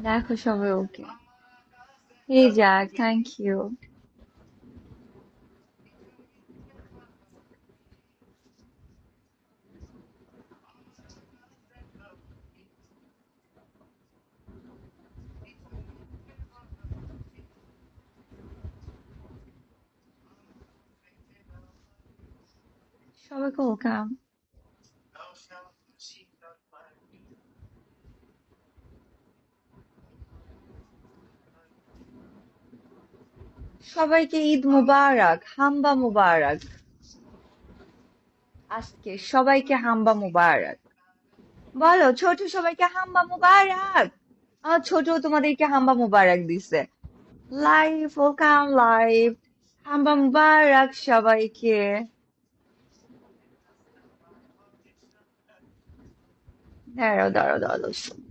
দেখো সবাই ওকে। এই যাক, থ্যাংক ইউ। সবাইকে ওয়েলকাম। সবাইকে ঈদ মুবারক, হাম্বা মুবারক। আজকে সবাইকে হাম্বা মুবারক। বলো ছোট, সবাইকে হাম্বা মুবারক। ছোট তোমাদেরকে হাম্বা মুবারক দিছে। Live, welcome live. হাম্বা মুবারক সবাইকে। দাঁড়াও দাঁড়াও দাঁড়াও।